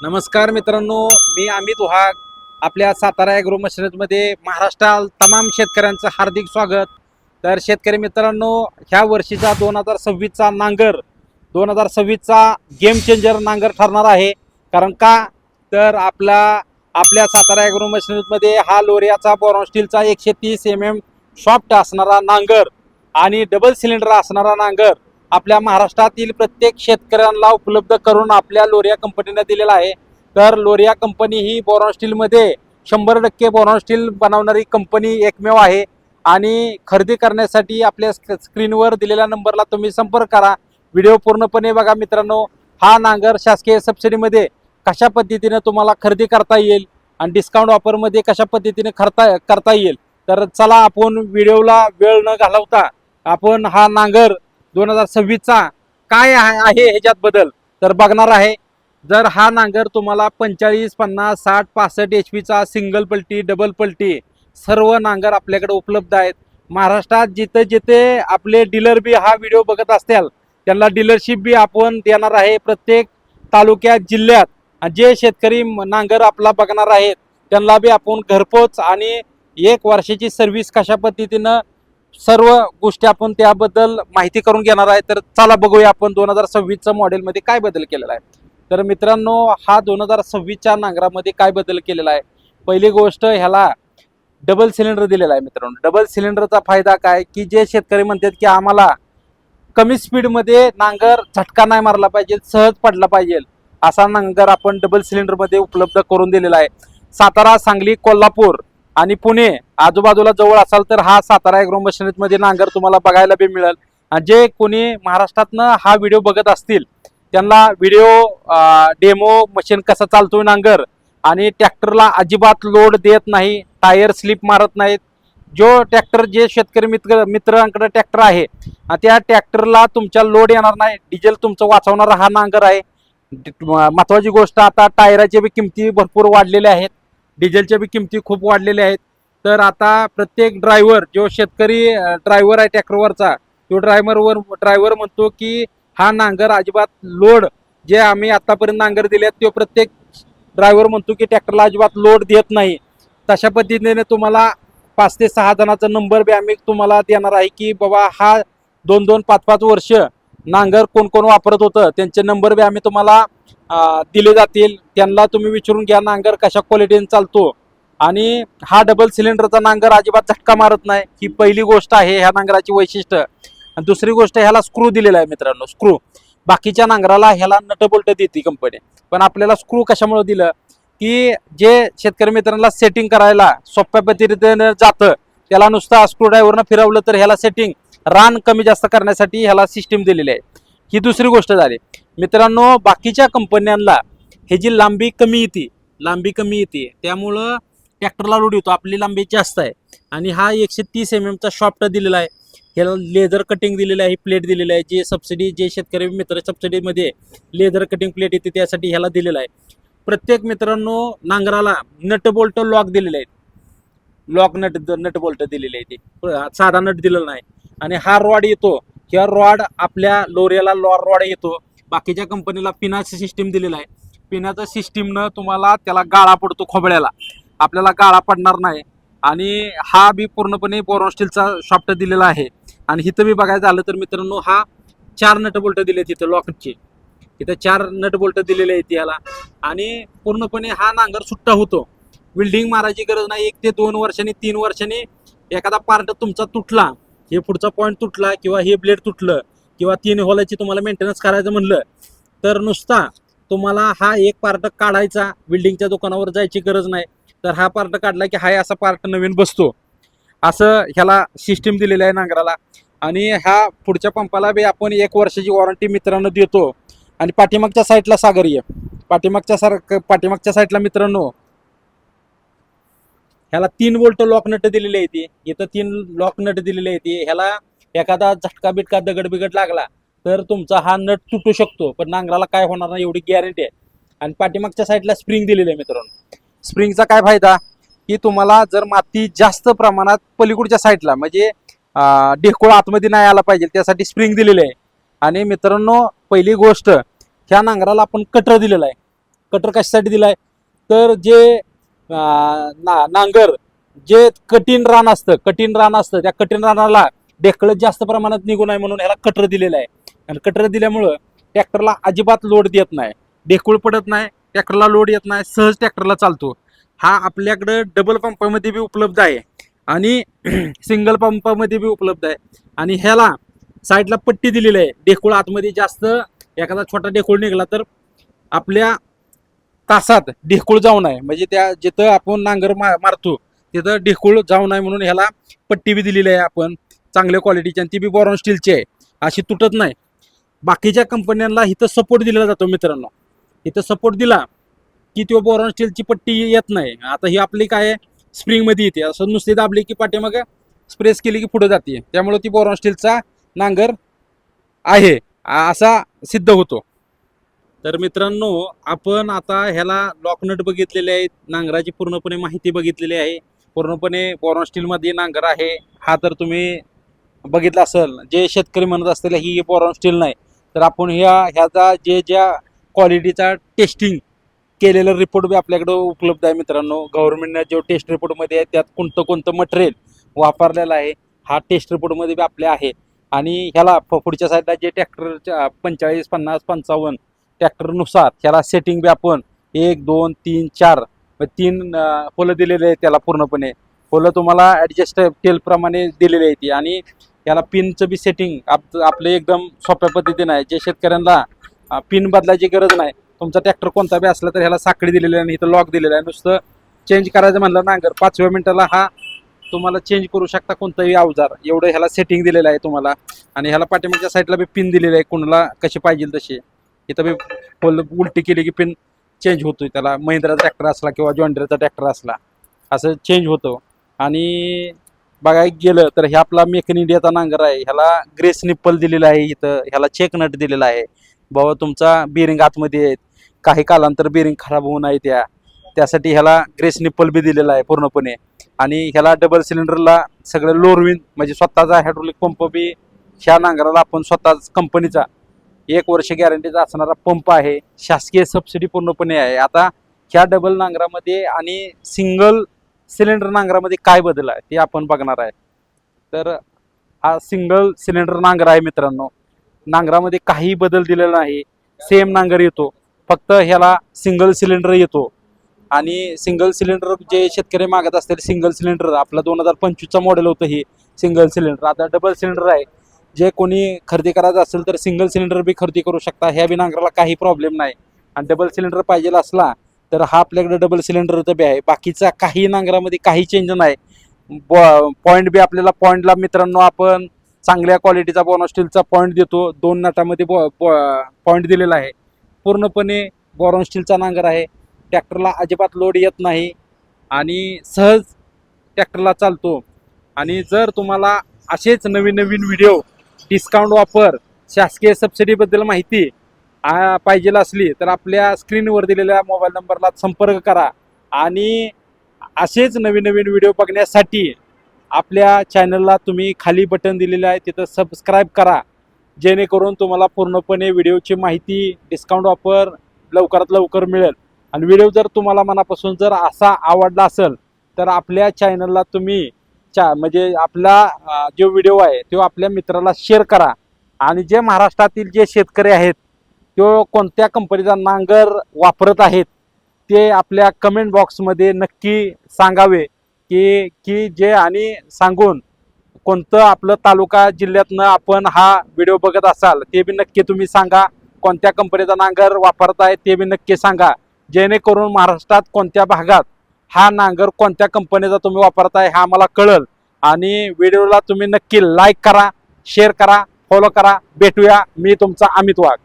नमस्कार मित्रांनो, मी अमित वाहक. आपल्या सातारा ॲग्रो मशिनरीमध्ये महाराष्ट्रात तमाम शेतकऱ्यांचं हार्दिक स्वागत. तर शेतकरी मित्रांनो, ह्या वर्षीचा 2026चा नांगर 2026चा गेम चेंजर नांगर ठरणार आहे. कारण का तर आपल्या सातारा ॲग्रो मशिनरीमध्ये हा लोरियाचा बोरॉन स्टीलचा 130 mm सॉफ्ट असणारा नांगर आणि डबल सिलेंडर असणारा नांगर आपल्या महाराष्ट्रातील प्रत्येक शेतकऱ्यांना उपलब्ध करून आपल्या लोरिया कंपनीने दिलेला आहे. तर लोरिया कंपनी ही बोरॉन स्टीलमध्ये 100% बोरॉन स्टील बनवणारी कंपनी एकमेव आहे. आणि खरेदी करण्यासाठी आपल्या स्क्रीनवर दिलेल्या नंबरला तुम्ही संपर्क करा. व्हिडिओ पूर्णपणे बघा मित्रांनो. हा नांगर शासकीय सबसिडीमध्ये कशा पद्धतीने तुम्हाला खरेदी करता येईल आणि डिस्काउंट ऑफरमध्ये कशा पद्धतीने करता येईल. तर चला आपण व्हिडिओला वेळ न घालवता आपण हा नांगर 2026चा काय आहे ह्याच्यात बदल तर बघणार आहे. जर हा नांगर तुम्हाला 45, 50, 60, 65 HP सिंगल पलटी डबल पलटी सर्व नांगर आपल्याकडे उपलब्ध आहेत. महाराष्ट्रात जिथे जिथे आपले डीलर बी हा व्हिडिओ बघत असतील त्यांना डीलरशिप बी आपण देणार आहे. प्रत्येक तालुक्यात जिल्ह्यात जे शेतकरी नांगर आपला बघणार आहेत त्यांना बी आपण घरपोच आणि 1 वर्षाची सर्व्हिस कशा पद्धतीनं सर्व गोष्टी आपण त्याबद्दल माहिती करून घेणार आहे. तर चला बघूया आपण 2026च्या मॉडेलमध्ये काय बदल केलेला आहे. तर मित्रांनो, हा 2026च्या नांगरामध्ये काय बदल केलेला आहे. पहिली गोष्ट, ह्याला डबल सिलेंडर दिलेला आहे. मित्रांनो, डबल सिलेंडरचा फायदा काय की जे शेतकरी म्हणतात की आम्हाला कमी स्पीडमध्ये नांगर झटका नाही मारला पाहिजे, सहज पडला पाहिजे, असा नांगर आपण डबल सिलेंडरमध्ये उपलब्ध करून दिलेला आहे. सातारा, सांगली, कोल्हापूर आणि पुणे आजूबाजूला जवळ असाल तर हा सातारा ॲग्रो मशिनरीमध्ये नांगर तुम्हाला बघायला बी मिळेल. जे कोणी महाराष्ट्रातनं हा व्हिडिओ बघत असतील त्यांना व्हिडिओ डेमो मशीन कसा चालतोय नांगर आणि ट्रॅक्टरला अजिबात लोड देत नाही, टायर स्लिप मारत नाहीत. जो ट्रॅक्टर जे शेतकरी मित्रांकडे ट्रॅक्टर आहे त्या ट्रॅक्टरला तुमच्या लोड येणार नाही, डिझेल तुमचं वाचवणारा हा नांगर आहे. महत्वाची गोष्ट, आता टायराच्या बी किमती भरपूर वाढलेल्या आहेत, डिझेलच्या बी किमती खूप वाढलेल्या आहेत. तर आता प्रत्येक ड्रायव्हर, जो शेतकरी ड्रायव्हर आहे ट्रॅक्टरवरचा, तो ड्रायव्हर म्हणतो की हा नांगर अजिबात लोड जे आम्ही आतापर्यंत नांगर दिले तो प्रत्येक ड्रायव्हर म्हणतो की ट्रॅक्टरला अजिबात लोड देत नाही. तशा पद्धतीने तुम्हाला 5 ते 6 जणांचा नंबर बी आम्ही तुम्हाला देणार आहे की बाबा हा 2-2, 5-5 वर्ष नांगर कोण कोण वापरत होतं त्यांचे नंबर बी आम्ही तुम्हाला दिले जातील. त्यांना तुम्ही विचारून घ्या नांगर कशा क्वालिटीने चालतो. आणि हा डबल सिलेंडरचा नांगर अजिबात झटका मारत नाही, ही पहिली गोष्ट आहे ह्या नांगराची वैशिष्ट्य. आणि दुसरी गोष्ट, ह्याला स्क्रू दिलेला आहे मित्रांनो. स्क्रू बाकीच्या नांगराला ह्याला नट बोल्ट देते कंपनी, पण आपल्याला स्क्रू कशामुळे दिलं की जे शेतकरी मित्रांना सेटिंग करायला सोप्या पद्धतीने जातं त्याला नुसतं स्क्रू ड्रायव्हरनं फिरवलं तर ह्याला सेटिंग रान कमी जास्त करण्यासाठी ह्याला सिस्टीम दिलेली आहे. ही दुसरी गोष्ट झाली मित्रांनो. बाकीच्या कंपन्यांना ह्याची लांबी कमी येते त्यामुळं ट्रॅक्टरला लोड येतो. आपली लांबी जास्त आहे आणि हा 130 mm सॉफ्ट दिलेला आहे. ह्याला लेझर कटिंग दिलेलं आहे, प्लेट दिलेलं आहे. जे शेतकरी मित्र सबसिडीमध्ये लेझर कटिंग प्लेट येते त्यासाठी ह्याला दिलेलं आहे. प्रत्येक मित्रांनो नांगराला नट बोल्ट लॉक दिलेले आहेत. लॉक नट बोल्ट दिलेले आहे, ते साधा नट दिलेला नाही. आणि हा रॉड येतो, ह्या रॉड आपल्या लोरियाला रॉड येतो. बाकीच्या कंपनीला पिनाची सिस्टीम दिलेला आहे. पिनाच्या सिस्टीमनं तुम्हाला त्याला गाळा पडतो खोबळ्याला, आपल्याला गाळा पडणार नाही. आणि हा बी पूर्णपणे बोरॉन स्टीलचा सॉफ्ट दिलेला आहे. आणि इथं बी बघायचं झालं तर मित्रांनो, हा 4 नट बोल्ट दिले तिथं लॉकचे, इथं 4 नट बोल्ट दिलेले आहेत याला. आणि पूर्णपणे हा नांगर सुट्टा होतो, वेल्डिंग मारायची गरज नाही. 1 ते 2 वर्षांनी 3 वर्षांनी एखादा पार्ट तुमचा तुटला, हे पुढचा पॉईंट तुटला किंवा हे ब्लेड तुटलं किंवा 3 होलाची तुम्हाला मेंटेनन्स करायचं म्हणलं तर नुसता तुम्हाला हा एक पार्ट काढायचा, वेल्डिंगच्या दुकानावर जायची गरज नाही. तर हा पार्ट काढला की हा असा पार्ट नवीन बसतो, असं ह्याला सिस्टीम दिलेलं आहे नांगराला. आणि ह्या पुढच्या पंपाला बी आपण 1 वर्षाची वॉरंटी मित्रांनो देतो. आणि पाठीमागच्या साईडला सागरीय पाठीमागच्या साईडला मित्रांनो ह्याला 3 बोल्ट लॉक नट दिलेले आहे. इथं 3 लॉक नट दिलेले आहेत. ह्याला एखादा झटका बिटका दगड बिगड लागला तर तुमचा हा नट तुटू शकतो, पण नांगराला काय होणार नाही एवढी गॅरंटी आहे. आणि पाठीमागच्या साईडला स्प्रिंग दिलेले आहे मित्रांनो. स्प्रिंगचा काय फायदा की तुम्हाला जर माती जास्त प्रमाणात पलीकडच्या साईडला म्हणजे ढेकूळ आतमध्ये नाही आला पाहिजे त्यासाठी स्प्रिंग दिलेले आहे. आणि मित्रांनो पहिली गोष्ट, ह्या नांगराला आपण कटर दिलेला आहे. कटर कशासाठी दिलाय तर जे नांगर जे कठीण रान असतं त्या कठीण रानाला ढेकळं जास्त प्रमाणात निघू नये म्हणून ह्याला कटर दिलेलं आहे. आणि कटर दिल्यामुळं ट्रॅक्टरला अजिबात लोड देत नाही, ढेकूळ पडत नाही, ट्रॅक्टरला लोड येत नाही, सहज ट्रॅक्टरला चालतो. हा आपल्याकडं डबल पंपामध्ये बी उपलब्ध आहे आणि सिंगल पंपामध्ये बी उपलब्ध आहे. आणि ह्याला साईडला पट्टी दिलेली आहे. ढेकूळ आतमध्ये जास्त एखादा छोटा ढेकूळ निघाला तर आपल्या तासात ढेकूळ जाऊ नये, म्हणजे त्या जिथं आपण नांगर मारतो तिथं ढेकूळ जाऊ नये म्हणून ह्याला पट्टी बी दिलेली आहे आपण चांगल्या क्वालिटीची, आणि ती बी बोरॉन स्टीलची आहे, अशी तुटत नाही. बाकीच्या कंपन्यांना इथं सपोर्ट दिला जातो मित्रांनो. इथं सपोर्ट दिला की तो बोरॉन स्टीलची पट्टी येत नाही. आता ही आपली काय आहे स्प्रिंगमध्ये येते, असं नुसती दाबली की पाठीमागे स्प्रेस केली की पुढे जाते, त्यामुळे ती बोरॉन स्टीलचा नांगर आहे असा सिद्ध होतो. तर मित्रांनो आपण आता ह्याला लॉकनट बघितलेले आहेत, नांगराची पूर्णपणे माहिती बघितलेली आहे. पूर्णपणे बोरॉन स्टीलमध्ये नांगर आहे. हा तर तुम्ही बघितलं असेल. जे शेतकरी म्हणत असतील ही बोरॉन स्टील नाही, तर आपण ह्याचा ज्या क्वालिटीचा टेस्टिंग केलेलं रिपोर्ट बी आपल्याकडे उपलब्ध आहे मित्रांनो. गव्हर्नमेंटने जो टेस्ट रिपोर्टमध्ये आहे त्यात कोणतं मटेरियल वापरलेलं आहे हा टेस्ट रिपोर्टमध्ये बी आपले आहे. आणि ह्याला पुढच्या साईडला जे ट्रॅक्टरच्या 45, 50, 55 ट्रॅक्टरनुसार ह्याला सेटिंग बी आपण 1, 2, 3, 4 3 पोलं दिलेले आहेत. त्याला पूर्णपणे पोलं तुम्हाला ॲडजस्ट टेलप्रमाणे दिलेली आहे ती. आणि याला पिनचं बी सेटिंग आपलं एकदम सोप्या पद्धतीनं आहे. जे शेतकऱ्यांना पिन बदलायची गरज नाही. तुमचा ट्रॅक्टर कोणता बी असला तर ह्याला साखळी दिलेली आहे आणि इथं लॉक दिलेला आहे. नुसतं चेंज करायचं म्हणलं नांगर 5व्या मिनिटाला हा तुम्हाला चेंज करू शकता कोणताही अवजार, एवढं ह्याला सेटिंग दिलेलं आहे तुम्हाला. आणि ह्याला पाठीमागच्या साईडला बी पिन दिलेली आहे, कोणाला कशी पाहिजे तशी. इथं बी उलटी केली की पिन चेंज होतोय. त्याला महिंद्रा ट्रॅक्टर असला किंवा जॉन्डीरचा ट्रॅक्टर असला असं चेंज होतं. आणि बघायला गेलं तर हे आपला मेक इन इंडियाचा नांगर आहे. ह्याला ग्रेस निप्पल दिलेला आहे. इथं ह्याला चेक नट दिलेला आहे. बाबा तुमचा बिरिंग आतमध्ये आहेत, काही कालांतर बिरिंग खराब होऊ नये त्यासाठी ह्याला ग्रेस निप्पल बी दिलेला आहे पूर्णपणे. आणि ह्याला डबल सिलेंडरला सगळं लोरविन म्हणजे स्वतःचा हायड्रोलिक पंप बी ह्या नांगराला आपण स्वतःच कंपनीचा 1 वर्ष गॅरंटीचा असणारा पंप आहे. शासकीय सबसिडी पूर्णपणे आहे. आता ह्या डबल नांगरामध्ये आणि सिंगल सिलेंडर नांगरामध्ये काय बदल आहे ते आपण बघणार आहे. तर हा सिंगल सिलेंडर नांगर आहे मित्रांनो. नांगरामध्ये काही बदल दिलेला नाही, सेम नांगर येतो, फक्त ह्याला सिंगल सिलेंडर येतो. आणि सिंगल सिलेंडर जे शेतकरी मागत असतील सिंगल सिलेंडर, आपला 2025चा मॉडेल होतं हे सिंगल सिलेंडर. आता डबल सिलेंडर आहे. जे कोणी खरेदी करायचं असेल तर सिंगल सिलेंडर बी खरेदी करू शकता. ह्या बी नांगराला काही प्रॉब्लेम नाही. आणि डबल सिलेंडर पाहिजे असला तर हा आपल्याकडे डबल सिलेंडरचं बी आहे. बाकीचा काही नांगरामध्ये काही चेंज नाही. पॉईंट बी आपल्याला पॉईंटला मित्रांनो आपण चांगल्या क्वालिटीचा बोरॉन स्टीलचा पॉईंट देतो. 2 नटामध्ये पॉईंट दिलेला आहे. पूर्णपणे बोरॉन स्टीलचा नांगर आहे. ट्रॅक्टरला अजिबात लोड येत नाही आणि सहज ट्रॅक्टरला चालतो. आणि जर तुम्हाला असेच नवीन व्हिडिओ, डिस्काउंट ऑफर, शासकीय सबसिडीबद्दल माहिती पाहिजे असली तर आपल्या स्क्रीनवर दिलेल्या मोबाईल नंबरला संपर्क करा. आणि असेच नवीन व्हिडिओ बघण्यासाठी आपल्या चॅनलला तुम्ही खाली बटन दिलेलं आहे तिथं सबस्क्राईब करा, जेणेकरून तुम्हाला पूर्णपणे व्हिडिओची माहिती, डिस्काउंट ऑफर लवकरात लवकर मिळेल. आणि व्हिडिओ जर तुम्हाला मनापासून जर असा आवडला असेल तर आपल्या चॅनलला तुम्ही म्हणजे आपला जो व्हिडिओ आहे तो आपल्या मित्राला शेअर करा. आणि जे महाराष्ट्रातील जे शेतकरी आहेत तो कोणत्या कंपनीचा नांगर वापरत आहेत ते आपल्या कमेंट बॉक्समध्ये नक्की सांगावे की जे आणि सांगून कोणतं आपलं तालुका जिल्ह्यातनं आपण हा व्हिडिओ बघत असाल ते बी नक्की तुम्ही सांगा. कोणत्या कंपनीचा नांगर वापरताय ते बी नक्की सांगा, जेणेकरून महाराष्ट्रात कोणत्या भागात हा नांगर कोणत्या कंपनीचा तुम्ही वापरताय हा आम्हाला कळेल. आणि व्हिडिओला तुम्ही नक्की लाईक करा, शेअर करा, फॉलो करा. भेटूया. मी तुमचा अमित वाघ.